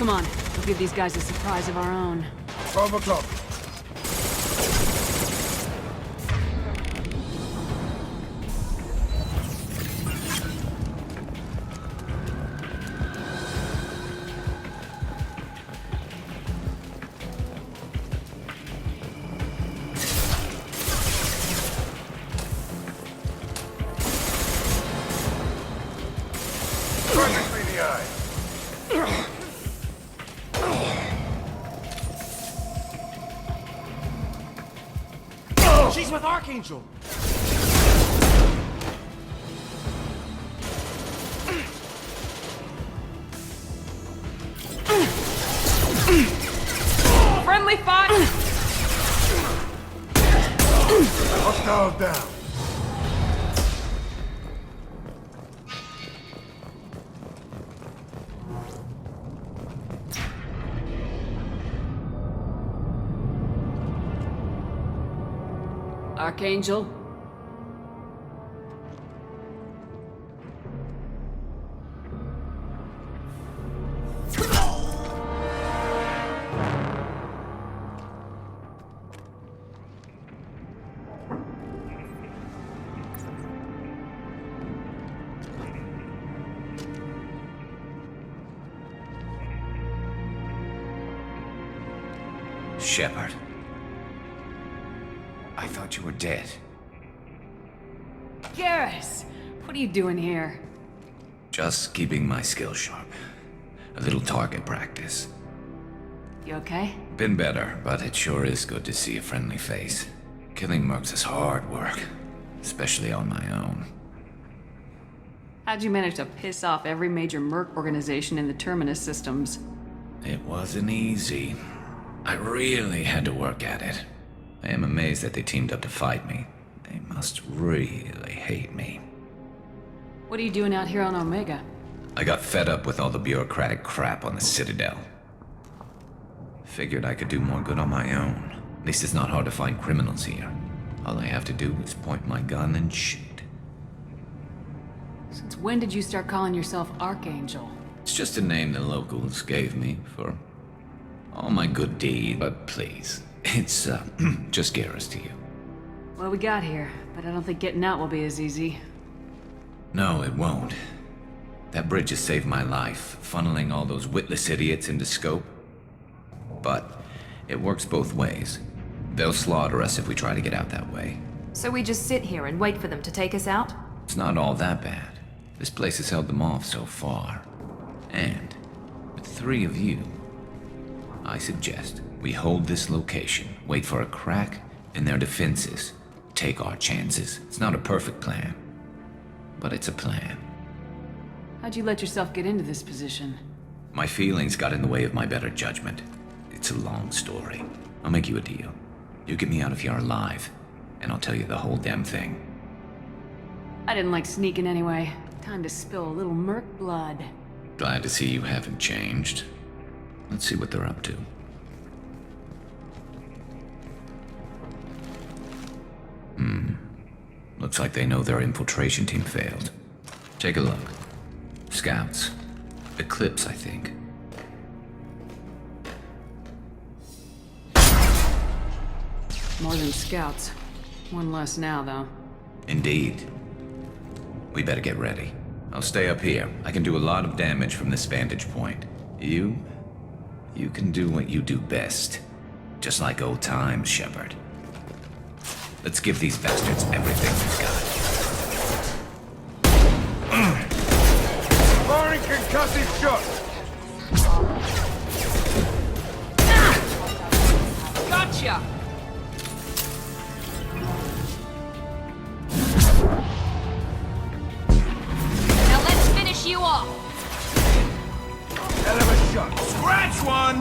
Come on, we'll give these guys a surprise of our own. 12 o'clock. She's with Archangel! Friendly fire! Hostile down. Archangel? Shepard. I thought you were dead. Garrus! What are you doing here? Just keeping my skills sharp. A little target practice. You okay? Been better, but it sure is good to see a friendly face. Killing mercs is hard work, especially on my own. How'd you manage to piss off every major merc organization in the Terminus systems? It wasn't easy. I really had to work at it. I am amazed that they teamed up to fight me. They must really hate me. What are you doing out here on Omega? I got fed up with all the bureaucratic crap on the Citadel. Figured I could do more good on my own. At least it's not hard to find criminals here. All I have to do is point my gun and shoot. Since when did you start calling yourself Archangel? It's just a name the locals gave me for all my good deed, but please, it's just Garrus to you. Well, we got here, but I don't think getting out will be as easy. No, it won't. That bridge has saved my life, funneling all those witless idiots into scope. But it works both ways. They'll slaughter us if we try to get out that way. So we just sit here and wait for them to take us out? It's not all that bad. This place has held them off so far. And with 3 of you, I suggest we hold this location, wait for a crack in their defenses, take our chances. It's not a perfect plan, but it's a plan. How'd you let yourself get into this position? My feelings got in the way of my better judgment. It's a long story. I'll make you a deal. You get me out of here alive, and I'll tell you the whole damn thing. I didn't like sneaking anyway. Time to spill a little merc blood. Glad to see you haven't changed. Let's see what they're up to. Looks like they know their infiltration team failed. Take a look. Scouts. Eclipse, I think. More than scouts. One less now, though. Indeed. We better get ready. I'll stay up here. I can do a lot of damage from this vantage point. You can do what you do best. Just like old times, Shepard. Let's give these bastards everything we've got. Firing concussive shot! Gotcha! Now let's finish you off! Hell of a shot! Scratch one!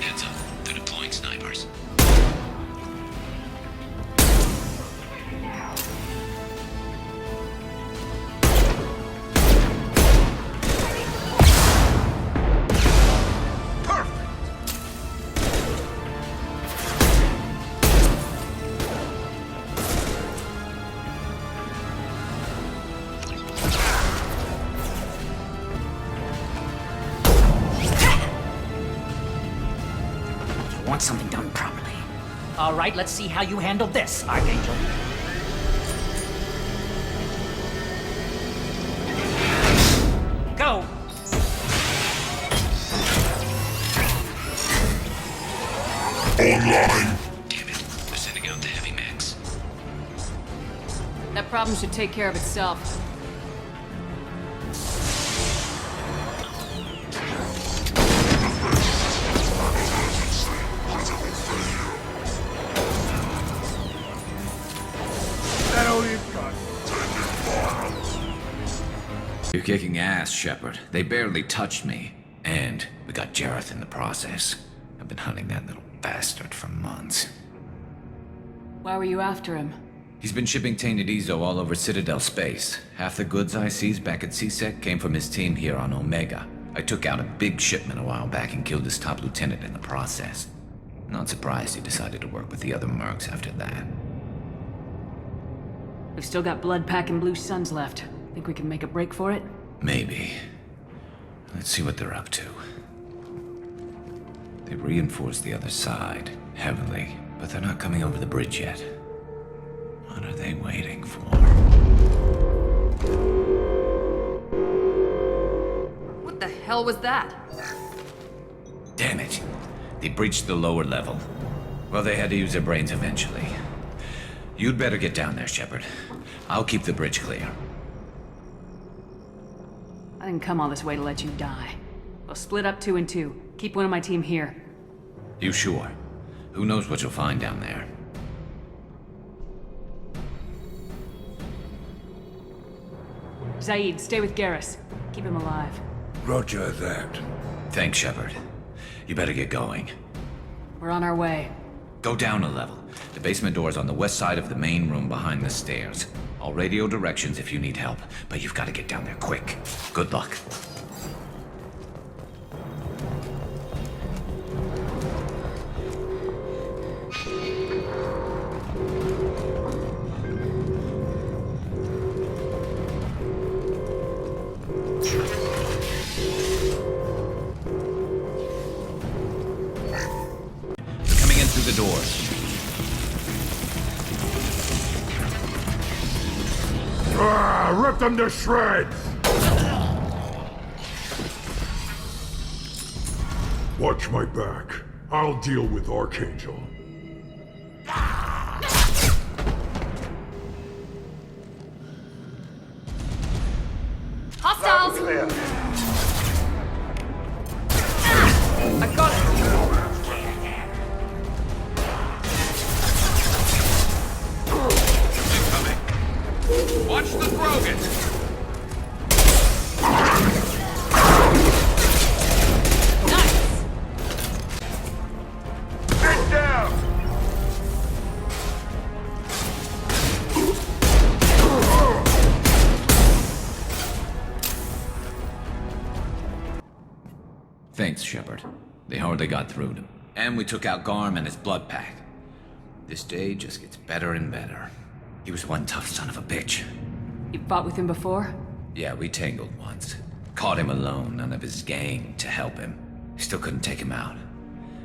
Heads up. They're deploying snipers. All right, let's see how you handle this, Archangel. Go! Online. Damn it. They're sending out the heavy mechs. That problem should take care of itself. That all you've got? You're kicking ass, Shepard. They barely touched me. And we got Jareth in the process. I've been hunting that little bastard for months. Why were you after him? He's been shipping tainted Ezo all over Citadel space. Half the goods I seized back at CSEC came from his team here on Omega. I took out a big shipment a while back and killed his top lieutenant in the process. Not surprised he decided to work with the other mercs after that. We've still got Blood Pack and Blue Suns left. Think we can make a break for it? Maybe. Let's see what they're up to. They reinforced the other side, heavily, but they're not coming over the bridge yet. What are they waiting for? What the hell was that? Damn it. They breached the lower level. Well, they had to use their brains eventually. You'd better get down there, Shepard. I'll keep the bridge clear. I didn't come all this way to let you die. We'll split up 2 and 2. Keep one of my team here. You sure? Who knows what you'll find down there? Zaid, stay with Garrus. Keep him alive. Roger that. Thanks, Shepard. You better get going. We're on our way. Go down a level. The basement door's on the west side of the main room behind the stairs. I'll radio directions if you need help, but you've got to get down there quick. Good luck. They're coming in through the doors. Rip them to shreds! Watch my back. I'll deal with Archangel. Hostiles! Clear. I got it! Incoming. Watch the Krogan! Get down! Thanks, Shepard. They hardly got through to him. And we took out Garm and his blood pack. This day just gets better and better. He was one tough son of a bitch. You fought with him before? Yeah, we tangled once. Caught him alone, none of his gang to help him. Still couldn't take him out.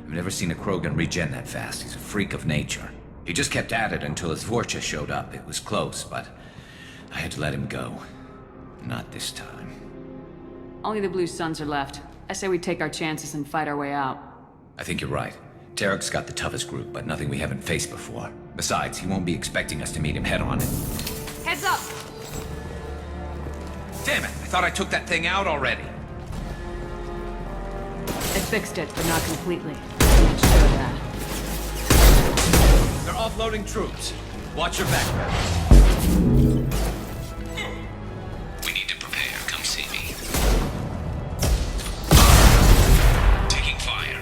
I've never seen a Krogan regen that fast. He's a freak of nature. He just kept at it until his Vorcha showed up. It was close, but I had to let him go. Not this time. Only the Blue Suns are left. I say we take our chances and fight our way out. I think you're right. Tarek's got the toughest group, but nothing we haven't faced before. Besides, he won't be expecting us to meet him head-on. Heads up! Damn it! I thought I took that thing out already. They fixed it, but not completely. I'm not sure of that. They're offloading troops. Watch your back. We need to prepare. Come see me. Taking fire.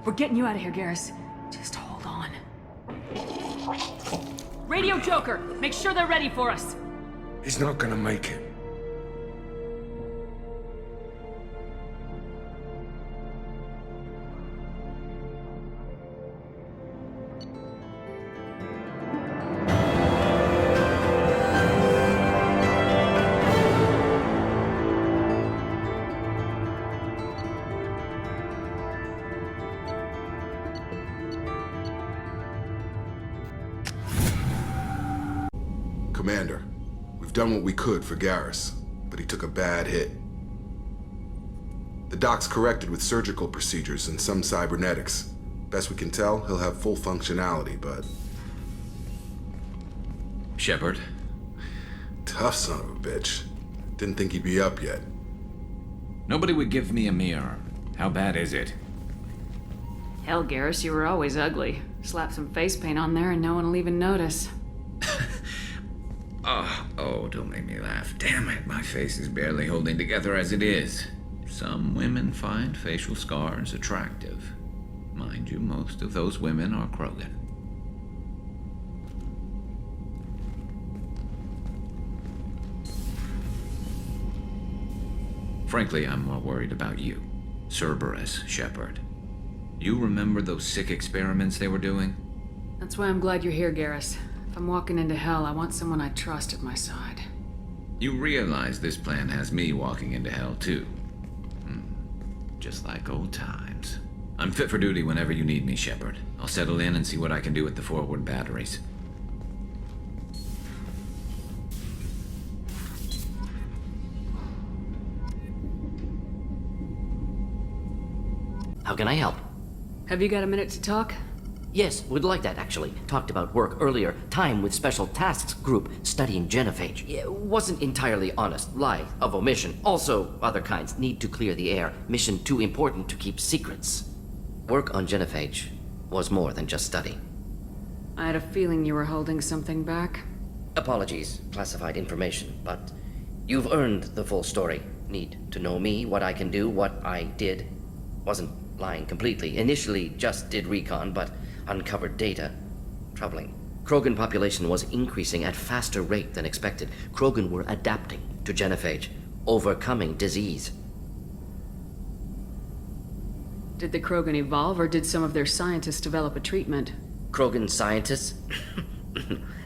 We're getting you out of here, Garrus. Just hold on. Radio Joker, make sure they're ready for us. He's not gonna make it. Commander, we've done what we could for Garrus, but he took a bad hit. The doc's corrected with surgical procedures and some cybernetics. Best we can tell, he'll have full functionality, but... Shepard? Tough son of a bitch. Didn't think he'd be up yet. Nobody would give me a mirror. How bad is it? Hell, Garrus, you were always ugly. Slap some face paint on there and no one will even notice. Oh, don't make me laugh. Damn it, my face is barely holding together as it is. Some women find facial scars attractive. Mind you, most of those women are Krogan. Frankly, I'm more worried about you, Cerberus Shepard. You remember those sick experiments they were doing? That's why I'm glad you're here, Garrus. If I'm walking into hell, I want someone I trust at my side. You realize this plan has me walking into hell, too. Just like old times. I'm fit for duty whenever you need me, Shepard. I'll settle in and see what I can do with the forward batteries. How can I help? Have you got a minute to talk? Yes, would like that, actually. Talked about work earlier. Time with Special Tasks Group studying genophage. Yeah, wasn't entirely honest. Lie of omission. Also, other kinds. Need to clear the air. Mission too important to keep secrets. Work on genophage was more than just study. I had a feeling you were holding something back. Apologies, classified information, but you've earned the full story. Need to know me, what I can do, what I did. Wasn't lying completely. Initially just did recon, but uncovered data. Troubling. Krogan population was increasing at faster rate than expected. Krogan were adapting to genophage, overcoming disease. Did the Krogan evolve, or did some of their scientists develop a treatment? Krogan scientists?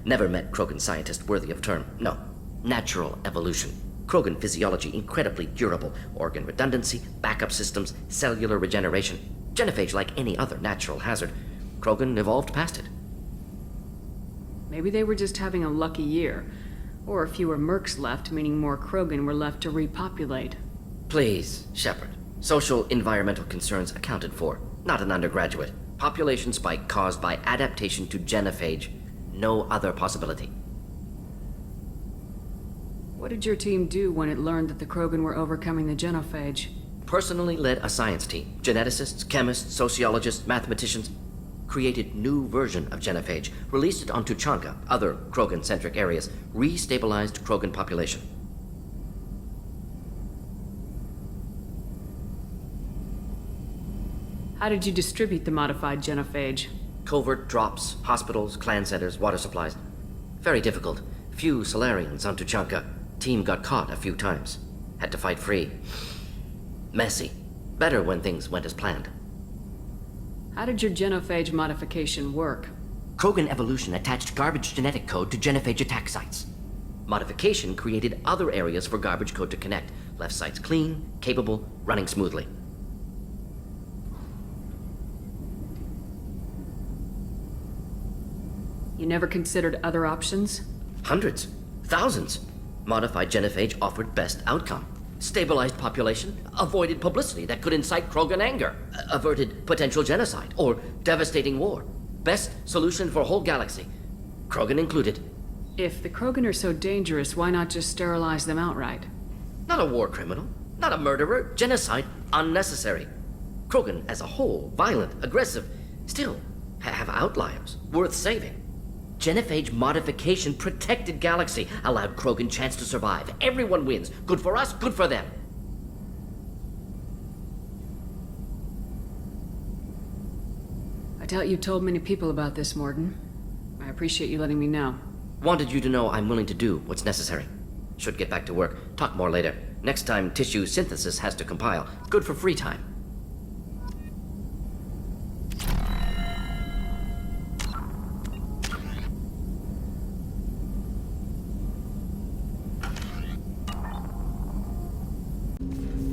Never met Krogan scientist worthy of term. No. Natural evolution. Krogan physiology incredibly durable. Organ redundancy, backup systems, cellular regeneration. Genophage like any other natural hazard. Krogan evolved past it. Maybe they were just having a lucky year. Or fewer mercs left, meaning more Krogan were left to repopulate. Please, Shepard. Social environmental concerns accounted for. Not an undergraduate. Population spike caused by adaptation to genophage. No other possibility. What did your team do when it learned that the Krogan were overcoming the genophage? Personally led a science team. Geneticists, chemists, sociologists, mathematicians. Created new version of genophage. Released it on Tuchanka, other Krogan-centric areas. Restabilized Krogan population. How did you distribute the modified genophage? Covert drops, hospitals, clan centers, water supplies. Very difficult. Few Solarians on Tuchanka. Team got caught a few times. Had to fight free. Messy. Better when things went as planned. How did your genophage modification work? Krogan evolution attached garbage genetic code to genophage attack sites. Modification created other areas for garbage code to connect. Left sites clean, capable, running smoothly. You never considered other options? Hundreds. Thousands. Modified genophage offered best outcome. Stabilized population, avoided publicity that could incite Krogan anger, averted potential genocide, or devastating war. Best solution for whole galaxy. Krogan included. If the Krogan are so dangerous, why not just sterilize them outright? Not a war criminal, not a murderer, genocide, unnecessary. Krogan as a whole, violent, aggressive, still have outliers, worth saving. Genophage modification protected galaxy, allowed Krogan chance to survive. Everyone wins. Good for us, good for them. doubt you told many people about this, Morden. I appreciate you letting me know. Wanted you to know I'm willing to do what's necessary. Should get back to work. Talk more later. Next time tissue synthesis has to compile. Good for free time.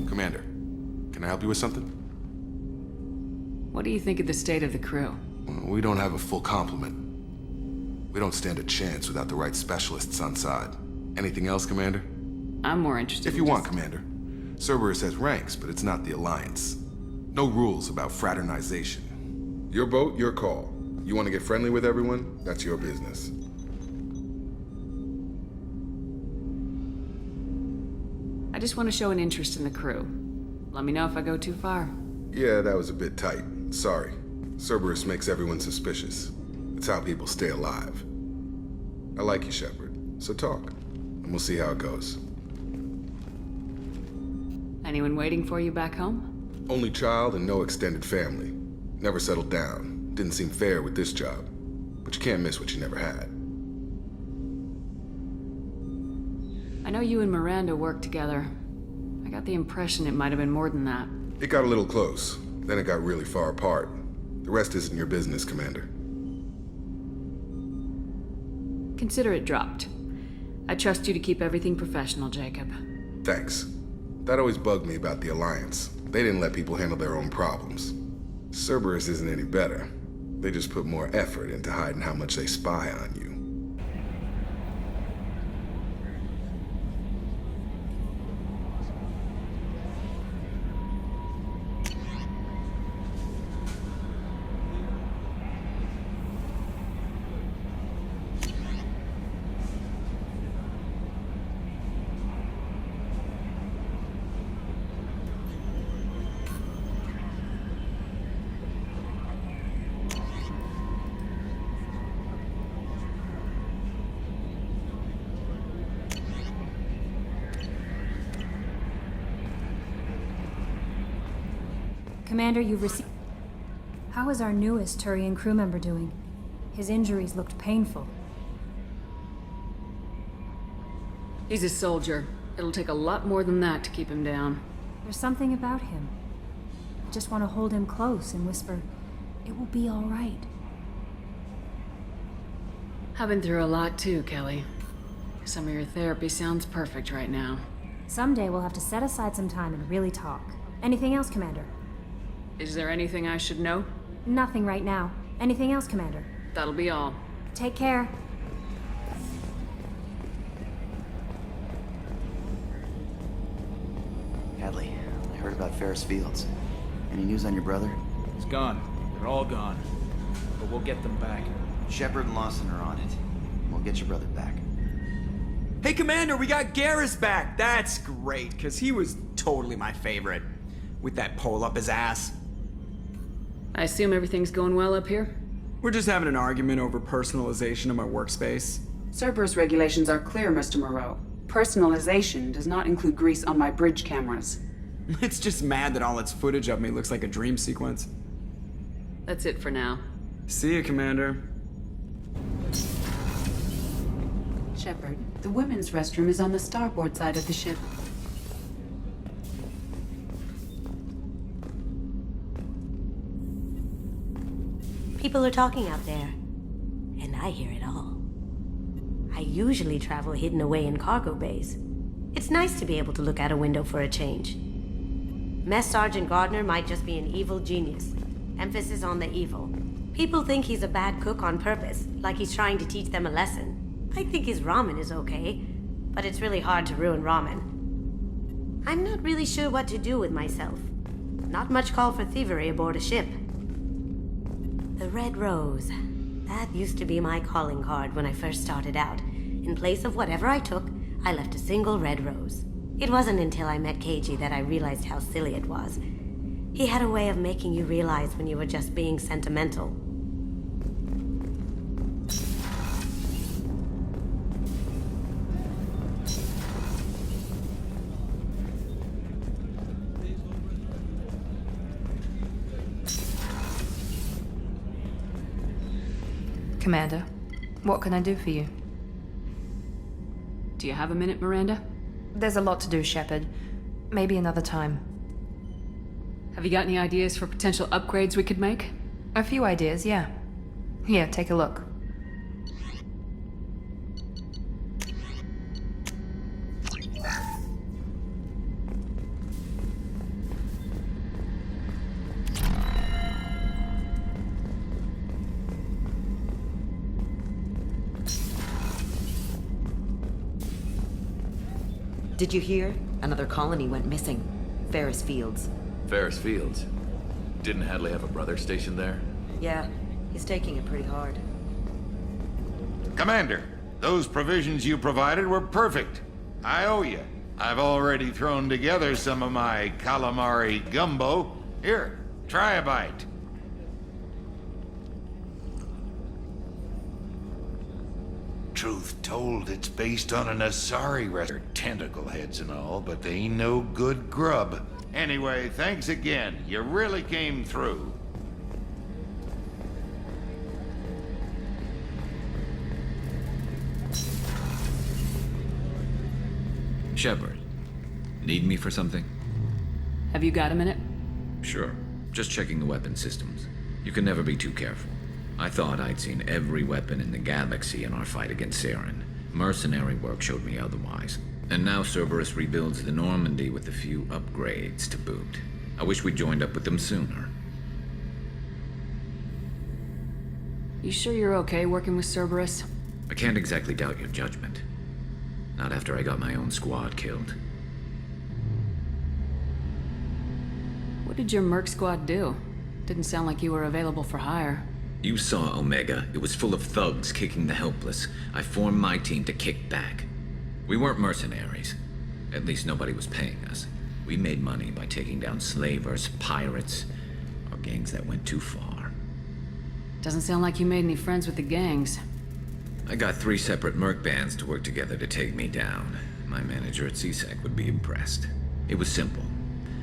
Commander, can I help you with something? What do you think of the state of the crew? We don't have a full complement. We don't stand a chance without the right specialists on side. Anything else, Commander? I'm more interested If in you want, just- Commander. Cerberus has ranks, but it's not the Alliance. No rules about fraternization. Your boat, your call. You want to get friendly with everyone? That's your business. I just want to show an interest in the crew. Let me know if I go too far. Yeah, that was a bit tight. Sorry. Cerberus makes everyone suspicious. It's how people stay alive. I like you, Shepard. So talk, and we'll see how it goes. Anyone waiting for you back home? Only child and no extended family. Never settled down. Didn't seem fair with this job. But you can't miss what you never had. I know you and Miranda worked together. I got the impression it might have been more than that. It got a little close. Then it got really far apart. The rest isn't your business, Commander. Consider it dropped. I trust you to keep everything professional, Jacob. Thanks. That always bugged me about the Alliance. They didn't let people handle their own problems. Cerberus isn't any better. They just put more effort into hiding how much they spy on you. Commander, you've received... How is our newest Turian crew member doing? His injuries looked painful. He's a soldier. It'll take a lot more than that to keep him down. There's something about him. I just want to hold him close and whisper, "It will be all right." I've been through a lot too, Kelly. Some of your therapy sounds perfect right now. Someday we'll have to set aside some time and really talk. Anything else, Commander? Is there anything I should know? Nothing right now. Anything else, Commander? That'll be all. Take care. Hadley, I heard about Ferris Fields. Any news on your brother? It's gone. They're all gone. But we'll get them back. Shepard and Lawson are on it. We'll get your brother back. Hey, Commander, we got Garrus back. That's great, because he was totally my favorite. With that pole up his ass. I assume everything's going well up here? We're just having an argument over personalization of my workspace. Cerberus regulations are clear, Mr. Moreau. Personalization does not include grease on my bridge cameras. It's just mad that all its footage of me looks like a dream sequence. That's it for now. See ya, Commander. Shepard, the women's restroom is on the starboard side of the ship. People are talking out there, and I hear it all. I usually travel hidden away in cargo bays. It's nice to be able to look out a window for a change. Mess Sergeant Gardner might just be an evil genius. Emphasis on the evil. People think he's a bad cook on purpose, like he's trying to teach them a lesson. I think his ramen is okay, but it's really hard to ruin ramen. I'm not really sure what to do with myself. Not much call for thievery aboard a ship. The Red Rose. That used to be my calling card when I first started out. In place of whatever I took, I left a single red rose. It wasn't until I met KG that I realized how silly it was. He had a way of making you realize when you were just being sentimental. Commander, what can I do for you? Do you have a minute, Miranda? There's a lot to do, Shepard. Maybe another time. Have you got any ideas for potential upgrades we could make? A few ideas, yeah. Here, take a look. Did you hear? Another colony went missing. Ferris Fields. Ferris Fields? Didn't Hadley have a brother stationed there? Yeah, he's taking it pretty hard. Commander, those provisions you provided were perfect. I owe you. I've already thrown together some of my calamari gumbo. Here, try a bite. Truth told, it's based on an Asari recipe. Tentacle heads and all, but they ain't no good grub. Anyway, thanks again. You really came through. Shepard, need me for something? Have you got a minute? Sure. Just checking the weapon systems. You can never be too careful. I thought I'd seen every weapon in the galaxy in our fight against Saren. Mercenary work showed me otherwise. And now Cerberus rebuilds the Normandy with a few upgrades to boot. I wish we'd joined up with them sooner. You sure you're okay working with Cerberus? I can't exactly doubt your judgment. Not after I got my own squad killed. What did your merc squad do? Didn't sound like you were available for hire. You saw Omega. It was full of thugs kicking the helpless. I formed my team to kick back. We weren't mercenaries. At least nobody was paying us. We made money by taking down slavers, pirates, or gangs that went too far. Doesn't sound like you made any friends with the gangs. I got 3 separate merc bands to work together to take me down. My manager at CSEC would be impressed. It was simple.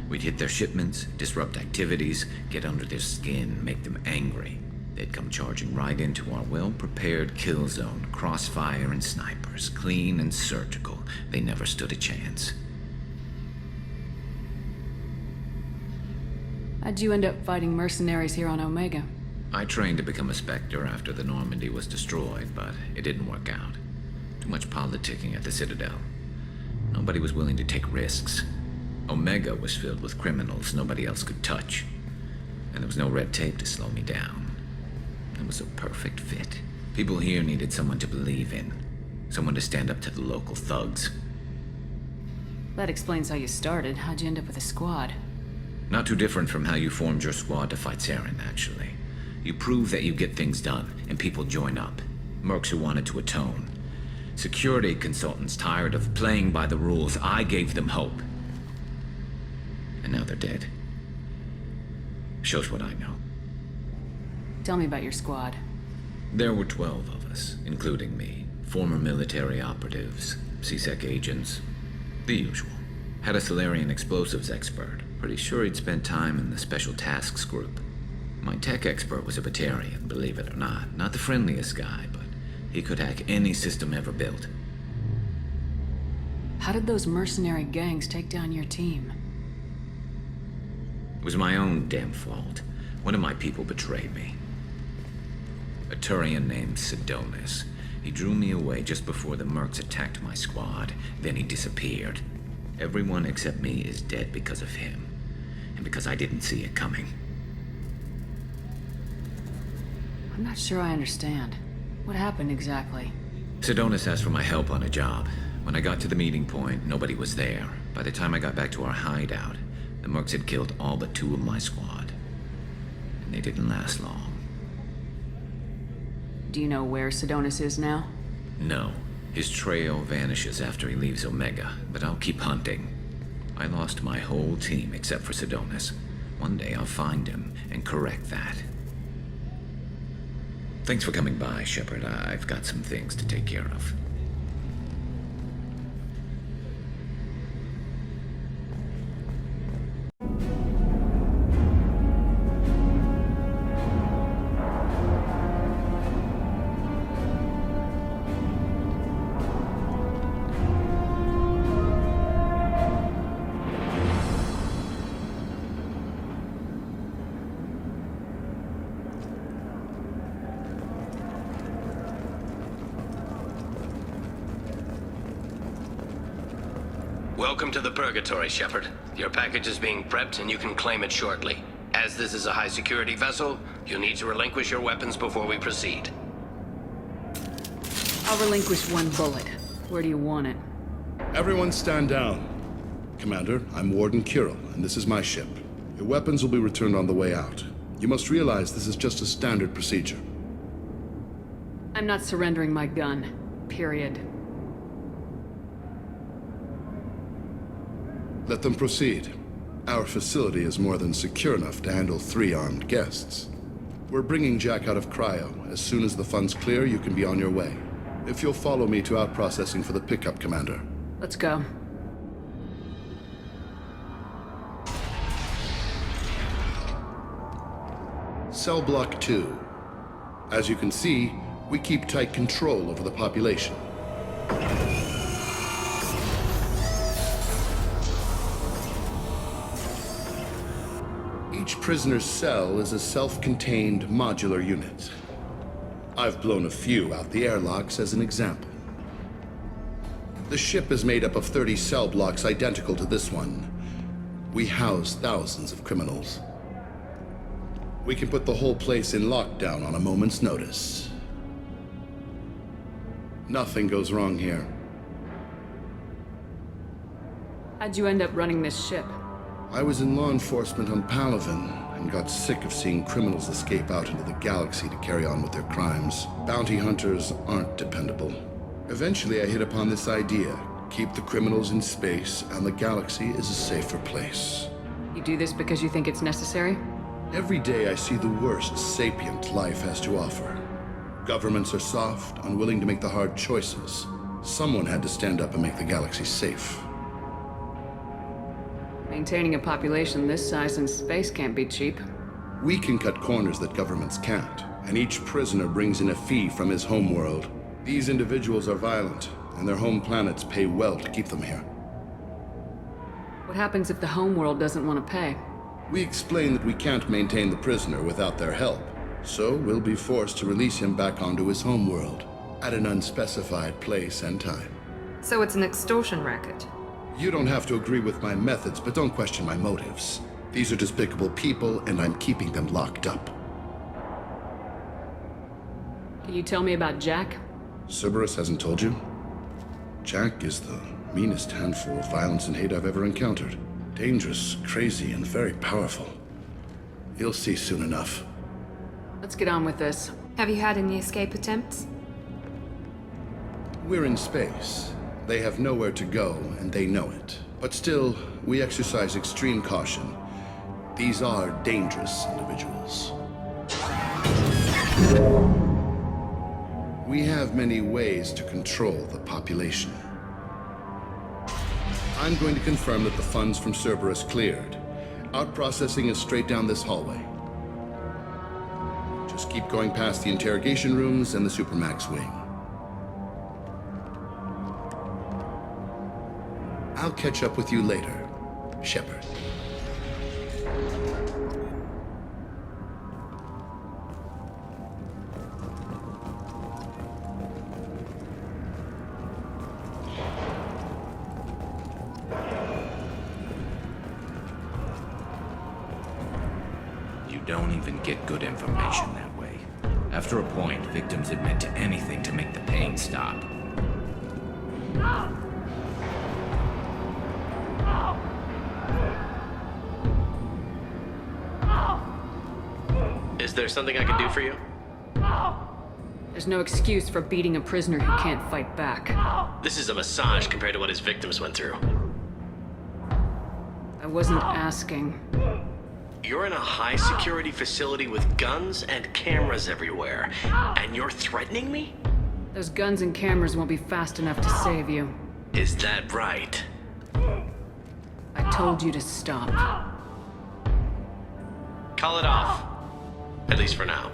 We'd hit their shipments, disrupt activities, get under their skin, make them angry. They'd come charging right into our well-prepared kill zone, crossfire and snipers, clean and surgical. They never stood a chance. How'd you end up fighting mercenaries here on Omega? I trained to become a Spectre after the Normandy was destroyed, but it didn't work out. Too much politicking at the Citadel. Nobody was willing to take risks. Omega was filled with criminals nobody else could touch. And there was no red tape to slow me down. It was a perfect fit. People here needed someone to believe in. Someone to stand up to the local thugs. That explains how you started. How'd you end up with a squad? Not too different from how you formed your squad to fight Saren, actually. You prove that you get things done, and people join up. Mercs who wanted to atone. Security consultants tired of playing by the rules. I gave them hope. And now they're dead. Shows what I know. Tell me about your squad. There were 12 of us, including me. Former military operatives, CSEC agents, the usual. Had a Solarian explosives expert. Pretty sure he'd spent time in the Special Tasks Group. My tech expert was a Batarian, believe it or not. Not the friendliest guy, but he could hack any system ever built. How did those mercenary gangs take down your team? It was my own damn fault. One of my people betrayed me. A Turian named Sidonis. He drew me away just before the mercs attacked my squad. Then he disappeared. Everyone except me is dead because of him. And because I didn't see it coming. I'm not sure I understand. What happened exactly? Sidonis asked for my help on a job. When I got to the meeting point, nobody was there. By the time I got back to our hideout, the mercs had killed all but 2 of my squad. And they didn't last long. Do you know where Sidonis is now? No. His trail vanishes after he leaves Omega, but I'll keep hunting. I lost my whole team except for Sidonis. One day I'll find him and correct that. Thanks for coming by, Shepard. I've got some things to take care of. Welcome to the Purgatory, Shepard. Your package is being prepped and you can claim it shortly. As this is a high-security vessel, you'll need to relinquish your weapons before we proceed. I'll relinquish one bullet. Where do you want it? Everyone stand down. Commander, I'm Warden Kirill, and this is my ship. Your weapons will be returned on the way out. You must realize this is just a standard procedure. I'm not surrendering my gun. Period. Let them proceed. Our facility is more than secure enough to handle 3 armed guests. We're bringing Jack out of cryo. As soon as the funds clear, you can be on your way. If you'll follow me to out-processing for the pickup, Commander. Let's go. Cell Block 2. As you can see, we keep tight control over the population. Each prisoner's cell is a self-contained modular unit. I've blown a few out the airlocks as an example. The ship is made up of 30 cell blocks identical to this one. We house thousands of criminals. We can put the whole place in lockdown on a moment's notice. Nothing goes wrong here. How'd you end up running this ship? I was in law enforcement on ParaFem and got sick of seeing criminals escape out into the galaxy to carry on with their crimes. Bounty hunters aren't dependable. Eventually, I hit upon this idea. Keep the criminals in space, and the galaxy is a safer place. You do this because you think it's necessary? Every day I see the worst sapient life has to offer. Governments are soft, unwilling to make the hard choices. Someone had to stand up and make the galaxy safe. Maintaining a population this size in space can't be cheap. We can cut corners that governments can't, and each prisoner brings in a fee from his homeworld. These individuals are violent, and their home planets pay well to keep them here. What happens if the homeworld doesn't want to pay? We explain that we can't maintain the prisoner without their help, so we'll be forced to release him back onto his homeworld, at an unspecified place and time. So it's an extortion racket? You don't have to agree with my methods, but don't question my motives. These are despicable people, and I'm keeping them locked up. Can you tell me about Jack? Cerberus hasn't told you? Jack is the meanest handful of violence and hate I've ever encountered. Dangerous, crazy, and very powerful. You'll see soon enough. Let's get on with this. Have you had any escape attempts? We're in space. They have nowhere to go, and they know it. But still, we exercise extreme caution. These are dangerous individuals. We have many ways to control the population. I'm going to confirm that the funds from Cerberus cleared. Out-processing is straight down this hallway. Just keep going past the interrogation rooms and the Supermax wing. I'll catch up with you later, Shepard. You don't even get good information that way. After a point, victims admit to anything to make the pain stop. Is there something I can do for you? There's no excuse for beating a prisoner who can't fight back. This is a massage compared to what his victims went through. I wasn't asking. You're in a high-security facility with guns and cameras everywhere, and you're threatening me? Those guns and cameras won't be fast enough to save you. Is that right? I told you to stop. Call it off. At least for now.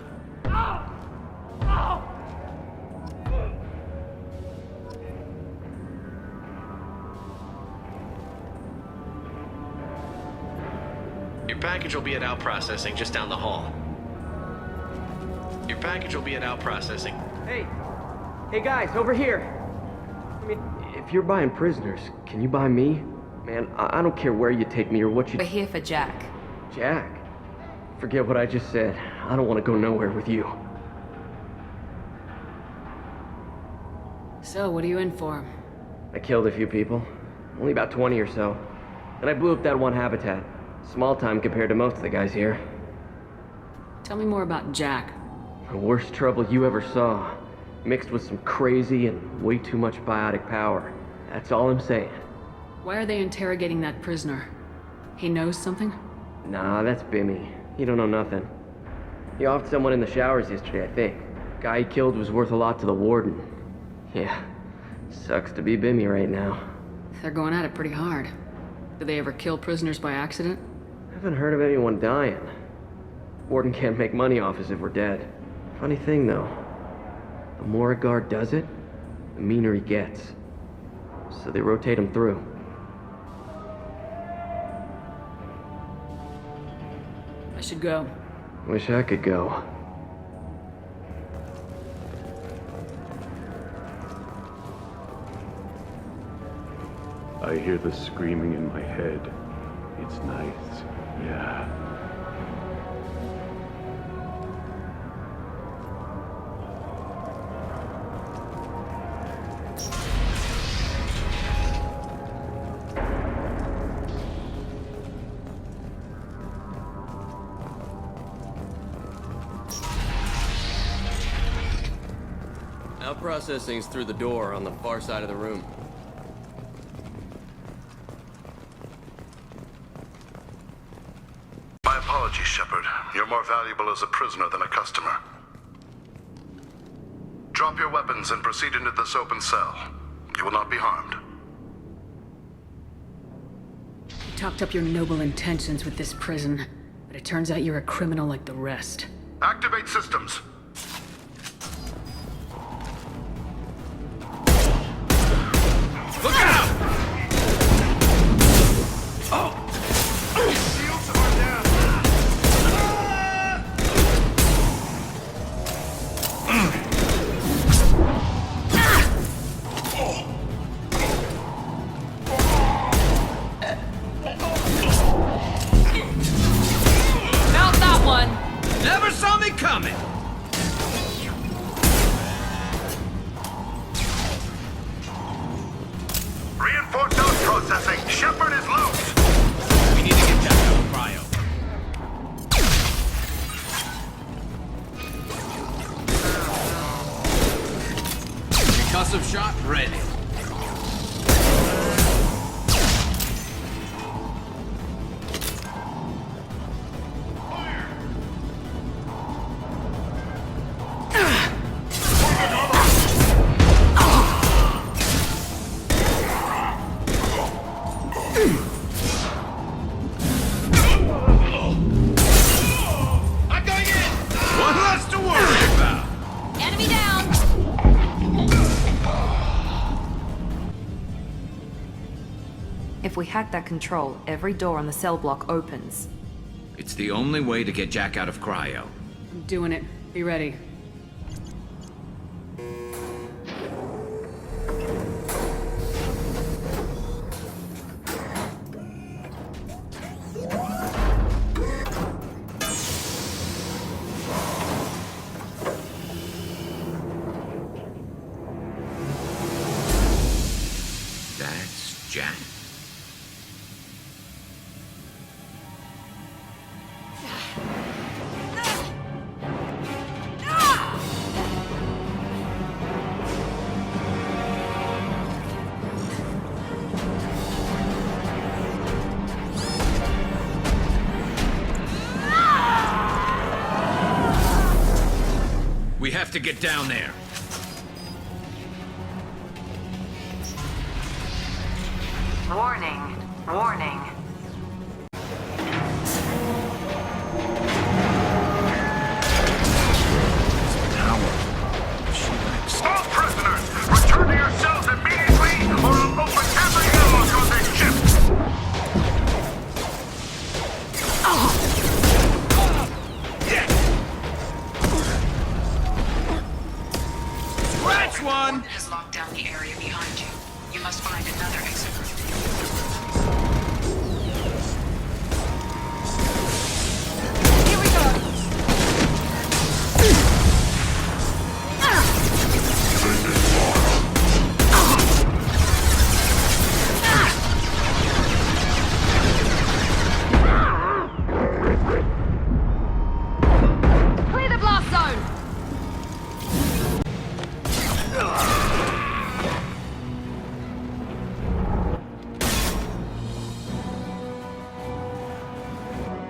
Your package will be at out processing just down the hall. Your package will be at out processing. Hey guys, over here. I mean, if you're buying prisoners, can you buy me? Man, I don't care where you take me or what you... We're here for Jack. Jack? Forget what I just said. I don't want to go nowhere with you. So, what are you in for? I killed a few people. Only about 20 or so. And I blew up that one habitat. Small time compared to most of the guys here. Tell me more about Jack. The worst trouble you ever saw. Mixed with some crazy and way too much biotic power. That's all I'm saying. Why are they interrogating that prisoner? He knows something? Nah, that's Bimmy. He don't know nothing. He offed someone in the showers yesterday, I think. Guy he killed was worth a lot to the warden. Yeah, sucks to be Bimmy right now. They're going at it pretty hard. Do they ever kill prisoners by accident? Haven't heard of anyone dying. Warden can't make money off us if we're dead. Funny thing, though. The more a guard does it, the meaner he gets. So they rotate him through. I should go. Wish I could go. I hear the screaming in my head. It's nice. Yeah. Now processing's through the door on the far side of the room. My apologies, Shepard. You're more valuable as a prisoner than a customer. Drop your weapons and proceed into this open cell. You will not be harmed. You talked up your noble intentions with this prison, but it turns out you're a criminal like the rest. Activate systems. Look out! Oh! Shields are down. Mount that one! Never saw me coming! Reinforce node processing. Shepard is loose. We need to get Jack out of cryo. Concussive shot ready. I'm going in. One less to worry about. Enemy down! If we hack that control, every door on the cell block opens. It's the only way to get Jack out of cryo. I'm doing it. Be ready. That's Jack. We have to get down there. Warning. Warning. All prisoners, return to your cells immediately, or I'll open every airlock on this ship. Scratch one! Has locked down the area behind you. You must find another exit route.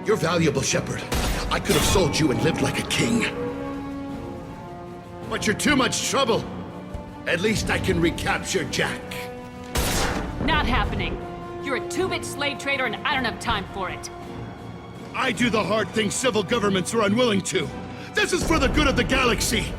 You're valuable, Shepard. I could have sold you and lived like a king. But you're too much trouble. At least I can recapture Jack. Not happening. You're a two-bit slave trader and I don't have time for it. I do the hard things civil governments are unwilling to. This is for the good of the galaxy.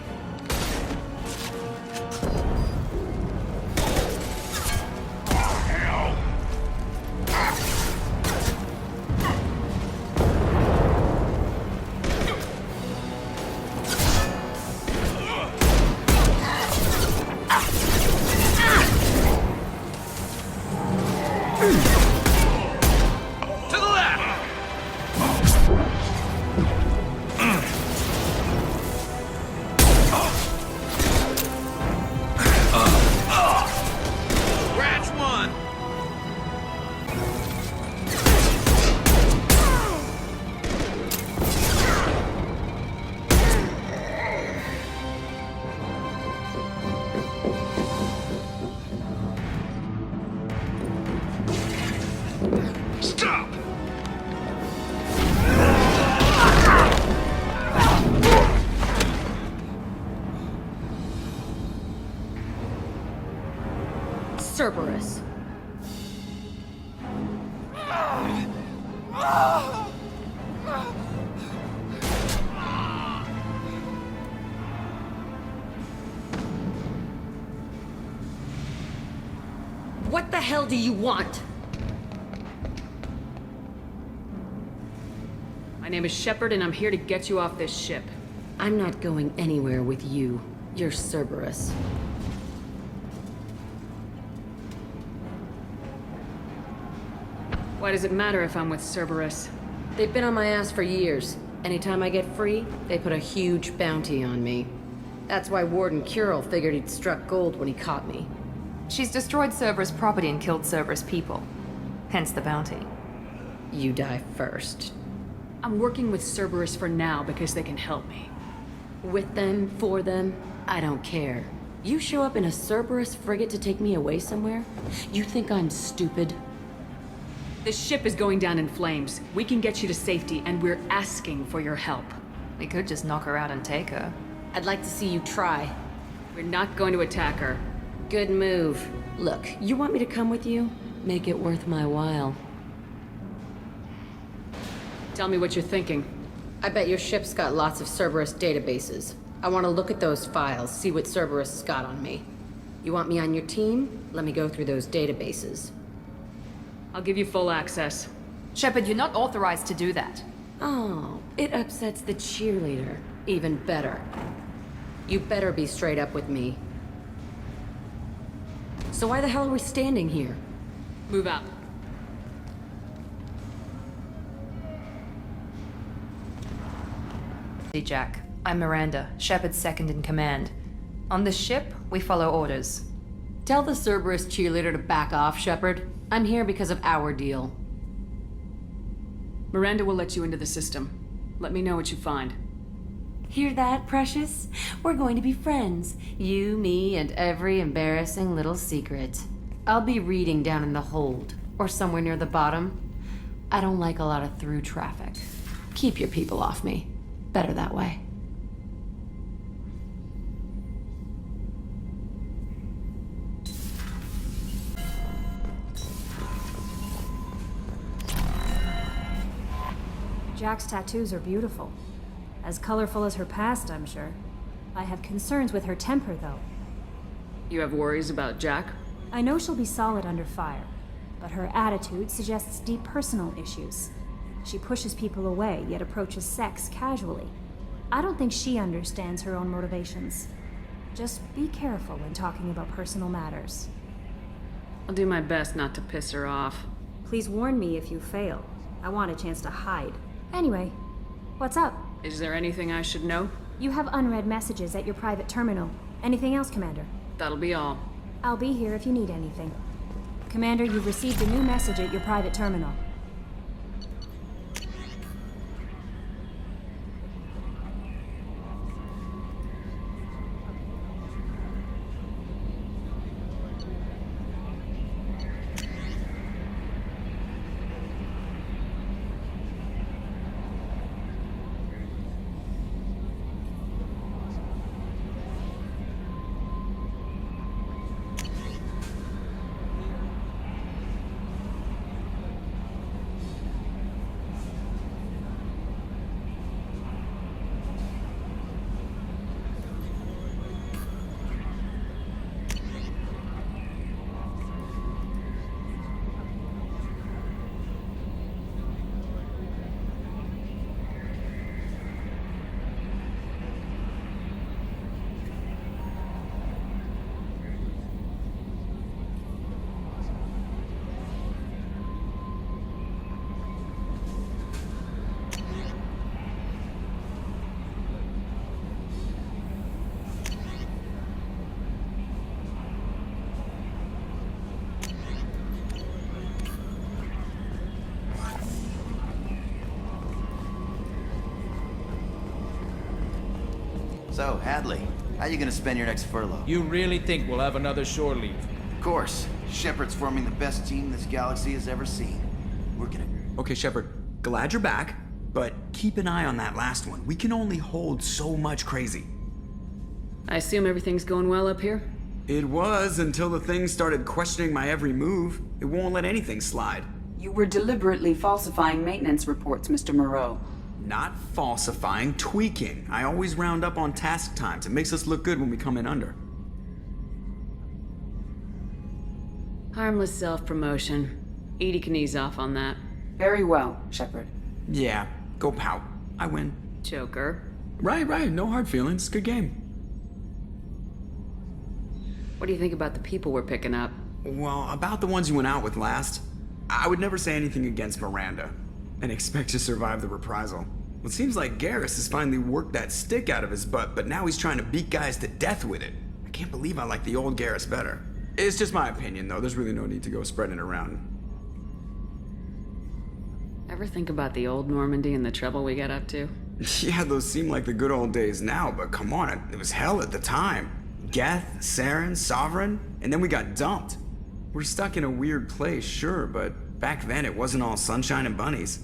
Cerberus. What the hell do you want? My name is Shepard and I'm here to get you off this ship. I'm not going anywhere with you. You're Cerberus. Why does it matter if I'm with Cerberus? They've been on my ass for years. Anytime I get free, they put a huge bounty on me. That's why Warden Curel figured he'd struck gold when he caught me. She's destroyed Cerberus property and killed Cerberus people. Hence the bounty. You die first. I'm working with Cerberus for now because they can help me. With them, for them, I don't care. You show up in a Cerberus frigate to take me away somewhere? You think I'm stupid? This ship is going down in flames. We can get you to safety, and we're asking for your help. We could just knock her out and take her. I'd like to see you try. We're not going to attack her. Good move. Look, you want me to come with you? Make it worth my while. Tell me what you're thinking. I bet your ship's got lots of Cerberus databases. I want to look at those files, see what Cerberus has got on me. You want me on your team? Let me go through those databases. I'll give you full access. Shepard, you're not authorized to do that. Oh, it upsets the cheerleader. Even better. You better be straight up with me. So why the hell are we standing here? Move out. See, Jack. I'm Miranda, Shepard's second in command. On this ship, we follow orders. Tell the Cerberus cheerleader to back off, Shepard. I'm here because of our deal. Miranda will let you into the system. Let me know what you find. Hear that, Precious? We're going to be friends. You, me, and every embarrassing little secret. I'll be reading down in the hold, or somewhere near the bottom. I don't like a lot of through traffic. Keep your people off me. Better that way. Jack's tattoos are beautiful. As colorful as her past, I'm sure. I have concerns with her temper, though. You have worries about Jack? I know she'll be solid under fire, but her attitude suggests deep personal issues. She pushes people away, yet approaches sex casually. I don't think she understands her own motivations. Just be careful when talking about personal matters. I'll do my best not to piss her off. Please warn me if you fail. I want a chance to hide. Anyway, what's up? Is there anything I should know? You have unread messages at your private terminal. Anything else, Commander? That'll be all. I'll be here if you need anything. Commander, you've received a new message at your private terminal. So, Hadley, how you gonna spend your next furlough? You really think we'll have another shore leave? Of course. Shepard's forming the best team this galaxy has ever seen. We're gonna... Okay, Shepard, glad you're back, but keep an eye on that last one. We can only hold so much crazy. I assume everything's going well up here? It was until the thing started questioning my every move. It won't let anything slide. You were deliberately falsifying maintenance reports, Mr. Moreau. Not falsifying, tweaking. I always round up on task times. It makes us look good when we come in under. Harmless self-promotion. Edie can ease off on that. Very well, Shepard. Yeah, go pout. I win. Joker. Right. No hard feelings. Good game. What do you think about the people we're picking up? Well, about the ones you went out with last, I would never say anything against Miranda and expect to survive the reprisal. Well, it seems like Garrus has finally worked that stick out of his butt, but now he's trying to beat guys to death with it. I can't believe I like the old Garrus better. It's just my opinion, though. There's really no need to go spreading it around. Ever think about the old Normandy and the trouble we got up to? Yeah, those seem like the good old days now, but come on, it was hell at the time. Geth, Saren, Sovereign, and then we got dumped. We're stuck in a weird place, sure, but back then it wasn't all sunshine and bunnies.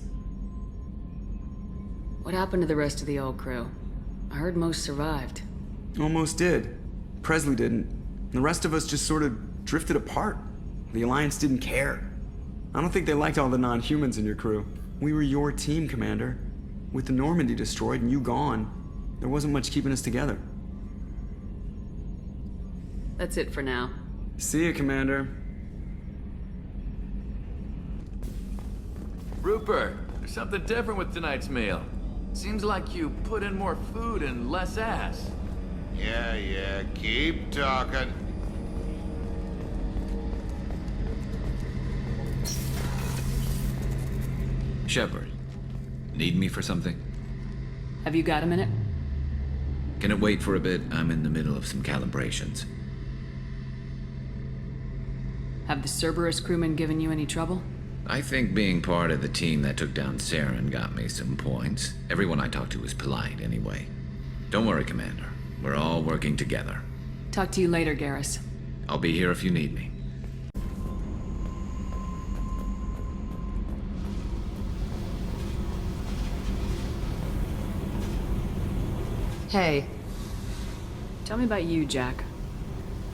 What happened to the rest of the old crew? I heard most survived. Almost did. Presley didn't. The rest of us just sort of drifted apart. The Alliance didn't care. I don't think they liked all the non-humans in your crew. We were your team, Commander. With the Normandy destroyed and you gone, there wasn't much keeping us together. That's it for now. See ya, Commander. Rupert, there's something different with tonight's meal. Seems like you put in more food and less ass. Yeah, keep talking. Shepard, need me for something? Have you got a minute? Can it wait for a bit? I'm in the middle of some calibrations. Have the Cerberus crewmen given you any trouble? I think being part of the team that took down Saren got me some points. Everyone I talked to was polite anyway. Don't worry, Commander. We're all working together. Talk to you later, Garrus. I'll be here if you need me. Hey. Tell me about you, Jack.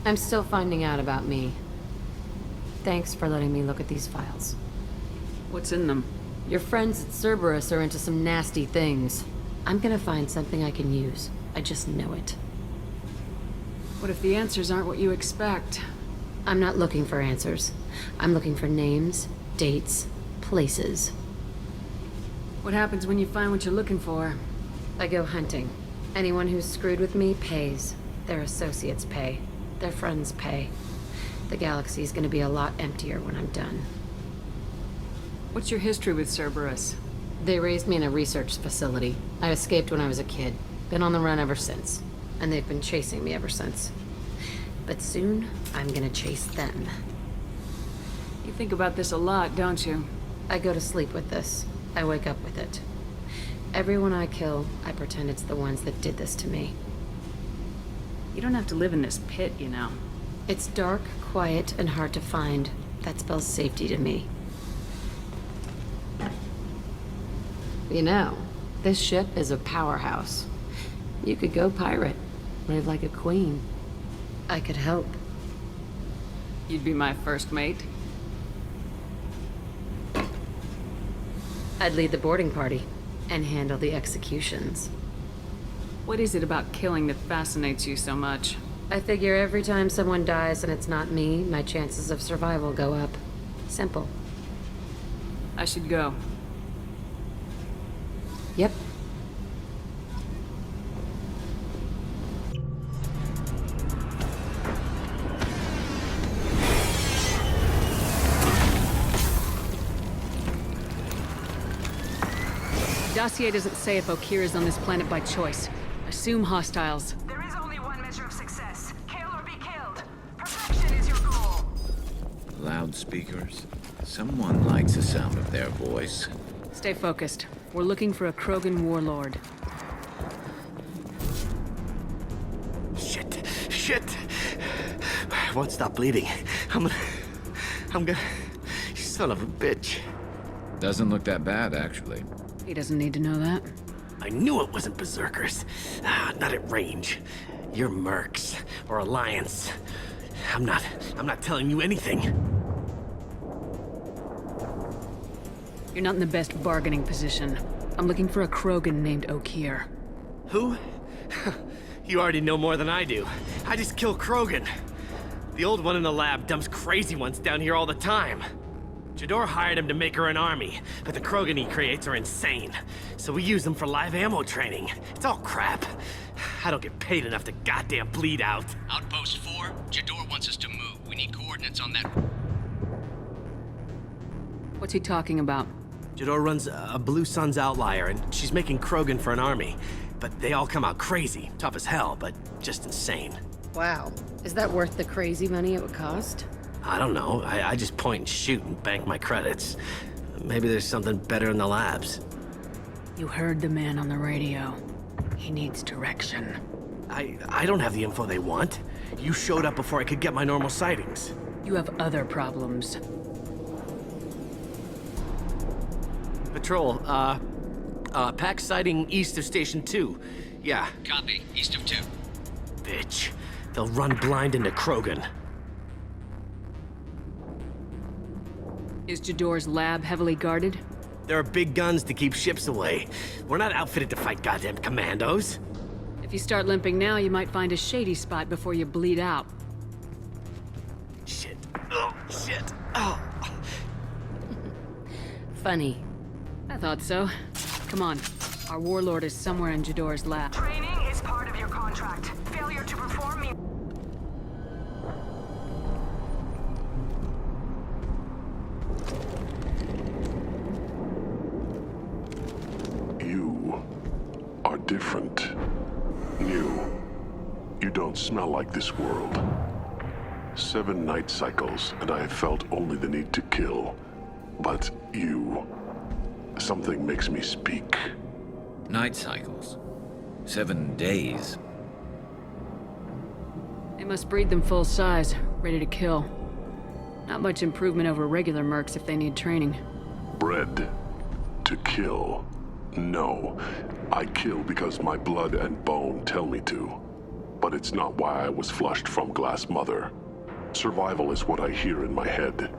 I'm still finding out about me. Thanks for letting me look at these files. What's in them? Your friends at Cerberus are into some nasty things. I'm gonna find something I can use. I just know it. What if the answers aren't what you expect? I'm not looking for answers. I'm looking for names, dates, places. What happens when you find what you're looking for? I go hunting. Anyone who's screwed with me pays. Their associates pay. Their friends pay. The galaxy's gonna be a lot emptier when I'm done. What's your history with Cerberus? They raised me in a research facility. I escaped when I was a kid. Been on the run ever since. And they've been chasing me ever since. But soon, I'm gonna chase them. You think about this a lot, don't you? I go to sleep with this. I wake up with it. Everyone I kill, I pretend it's the ones that did this to me. You don't have to live in this pit, you know. It's dark, quiet, and hard to find. That spells safety to me. You know, this ship is a powerhouse. You could go pirate. Live like a queen. I could help. You'd be my first mate. I'd lead the boarding party and handle the executions. What is it about killing that fascinates you so much? I figure every time someone dies and it's not me, my chances of survival go up. Simple. I should go. Yep. Dossier doesn't say if Okir is on this planet by choice. Assume hostiles. There is only one measure of success. Kill or be killed. Perfection is your goal. Loudspeakers? Someone likes the sound of their voice. Stay focused. We're looking for a Krogan warlord. shit! I won't stop bleeding. I'm gonna... You son of a bitch. Doesn't look that bad, actually. He doesn't need to know that. I knew it wasn't berserkers. Not at range. You're mercs, or Alliance. I'm not telling you anything. You're not in the best bargaining position. I'm looking for a Krogan named Okeer. Who? You already know more than I do. I just kill Krogan. The old one in the lab dumps crazy ones down here all the time. Jador hired him to make her an army, but the Krogan he creates are insane. So we use them for live ammo training. It's all crap. I don't get paid enough to goddamn bleed out. Outpost 4, Jador wants us to move. We need coordinates on that. What's he talking about? Jador runs a Blue Suns outlier, and she's making Krogan for an army. But they all come out crazy. Tough as hell, but just insane. Wow. Is that worth the crazy money it would cost? I don't know. I just point and shoot and bank my credits. Maybe there's something better in the labs. You heard the man on the radio. He needs direction. I don't have the info they want. You showed up before I could get my normal sightings. You have other problems. Patrol, pack sighting east of Station 2. Yeah. Copy. East of 2. Bitch. They'll run blind into Krogan. Is Jador's lab heavily guarded? There are big guns to keep ships away. We're not outfitted to fight goddamn commandos. If you start limping now, you might find a shady spot before you bleed out. Shit. Oh, shit. Oh. Funny. I thought so. Come on. Our warlord is somewhere in Jador's lab. Training is part of your contract. Failure to perform me. You are different. New. You don't smell like this world. 7 night cycles, and I have felt only the need to kill. But you... Something makes me speak. Night cycles. 7 days. They must breed them full size, ready to kill. Not much improvement over regular mercs if they need training. Bred to kill. No. I kill because my blood and bone tell me to. But it's not why I was flushed from Glass Mother. Survival is what I hear in my head.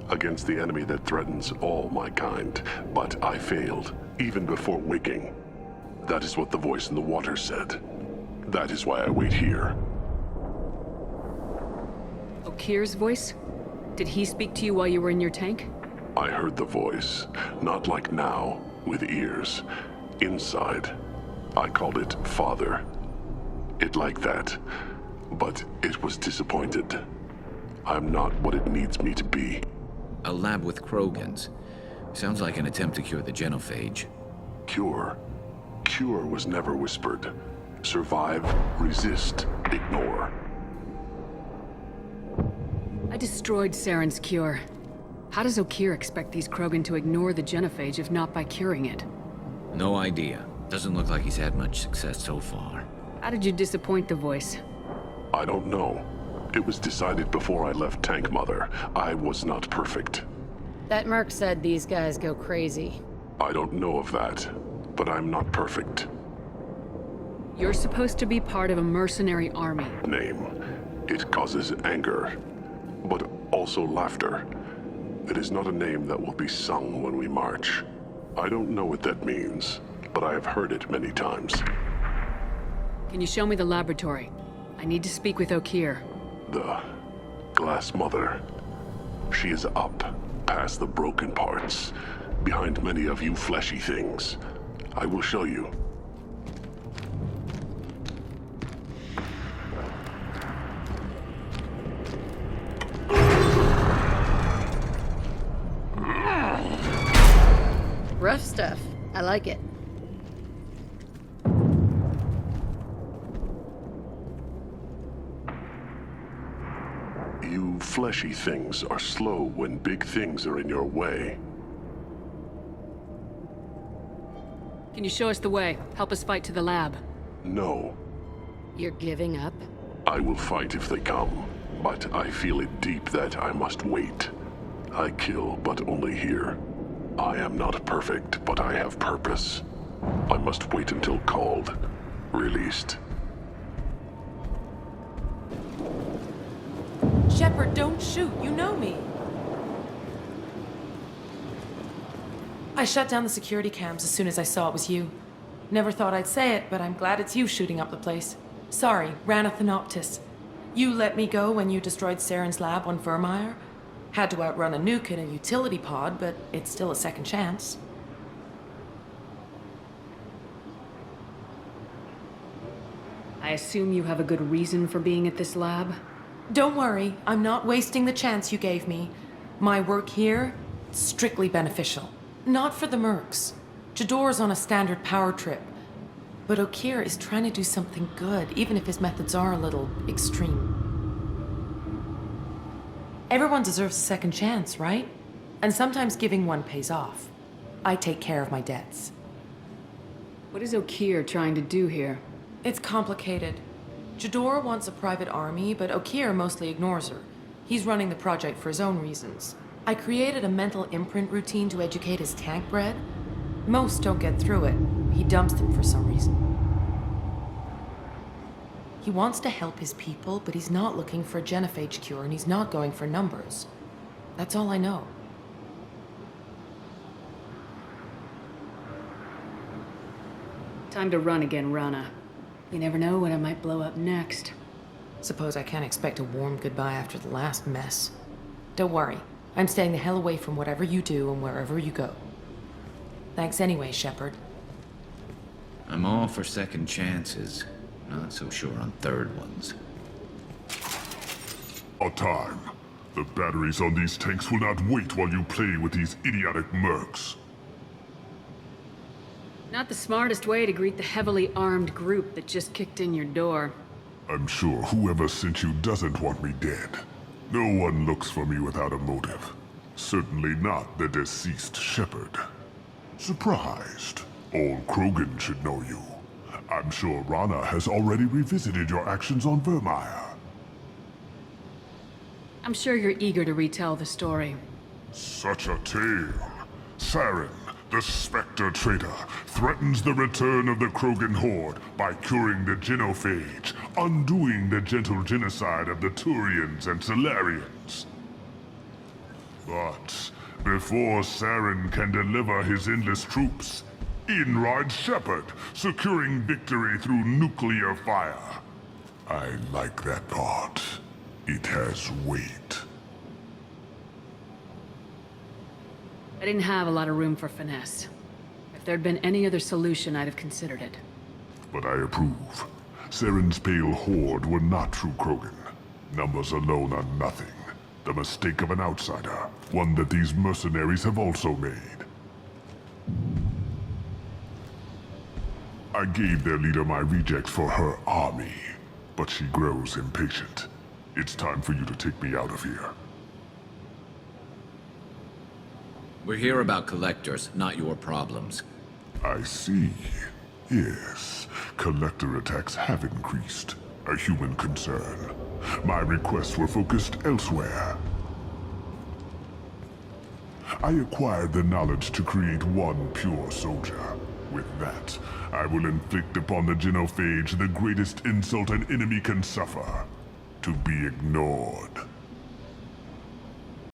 Against the enemy that threatens all my kind. But I failed, even before waking. That is what the voice in the water said. That is why I wait here. Okeer's voice? Did he speak to you while you were in your tank? I heard the voice, not like now, with ears. Inside. I called it Father. It like that. But it was disappointed. I'm not what it needs me to be. A lab with Krogans. Sounds like an attempt to cure the genophage. Cure? Cure was never whispered. Survive, resist, ignore. I destroyed Saren's cure. How does Okeer expect these Krogan to ignore the genophage if not by curing it? No idea. Doesn't look like he's had much success so far. How did you disappoint the voice? I don't know. It was decided before I left Tank Mother. I was not perfect. That merc said these guys go crazy. I don't know of that, but I'm not perfect. You're supposed to be part of a mercenary army. Name. It causes anger, but also laughter. It is not a name that will be sung when we march. I don't know what that means, but I have heard it many times. Can you show me the laboratory? I need to speak with Okeer. The Glass Mother. She is up, past the broken parts, behind many of you fleshy things. I will show you. Rough stuff. I like it. You fleshy things are slow when big things are in your way. Can you show us the way? Help us fight to the lab. No. You're giving up? I will fight if they come, but I feel it deep that I must wait. I kill, but only here. I am not perfect, but I have purpose. I must wait until called, released. Shepard, don't shoot. You know me. I shut down the security cams as soon as I saw it was you. Never thought I'd say it, but I'm glad it's you shooting up the place. Sorry, Ranathanoptis. You let me go when you destroyed Saren's lab on Vermeer. Had to outrun a nuke in a utility pod, but it's still a second chance. I assume you have a good reason for being at this lab? Don't worry, I'm not wasting the chance you gave me. My work here, strictly beneficial. Not for the mercs. Jador's on a standard power trip. But Okeer is trying to do something good, even if his methods are a little extreme. Everyone deserves a second chance, right? And sometimes giving one pays off. I take care of my debts. What is Okeer trying to do here? It's complicated. Jador wants a private army, but Okeer mostly ignores her. He's running the project for his own reasons. I created a mental imprint routine to educate his tank bred. Most don't get through it. He dumps them for some reason. He wants to help his people, but he's not looking for a genophage cure, and he's not going for numbers. That's all I know. Time to run again, Rana. You never know when I might blow up next. Suppose I can't expect a warm goodbye after the last mess. Don't worry. I'm staying the hell away from whatever you do and wherever you go. Thanks anyway, Shepard. I'm all for second chances. Not so sure on third ones. A time. The batteries on these tanks will not wait while you play with these idiotic mercs. Not the smartest way to greet the heavily armed group that just kicked in your door. I'm sure whoever sent you doesn't want me dead. No one looks for me without a motive. Certainly not the deceased Shepard. Surprised. Old Krogan should know you. I'm sure Rana has already revisited your actions on Vermeer. I'm sure you're eager to retell the story. Such a tale. Saren, the Spectre traitor, threatens the return of the Krogan horde by curing the genophage, undoing the gentle genocide of the Turians and Solarians. But before Saren can deliver his endless troops, in rides Shepard, securing victory through nuclear fire. I like that part. It has weight. I didn't have a lot of room for finesse. If there'd been any other solution, I'd have considered it. But I approve. Saren's pale horde were not true Krogan. Numbers alone are nothing. The mistake of an outsider, one that these mercenaries have also made. I gave their leader my rejects for her army, but she grows impatient. It's time for you to take me out of here. We're here about collectors, not your problems. I see. Yes, collector attacks have increased. A human concern. My requests were focused elsewhere. I acquired the knowledge to create one pure soldier. With that, I will inflict upon the genophage the greatest insult an enemy can suffer. To be ignored.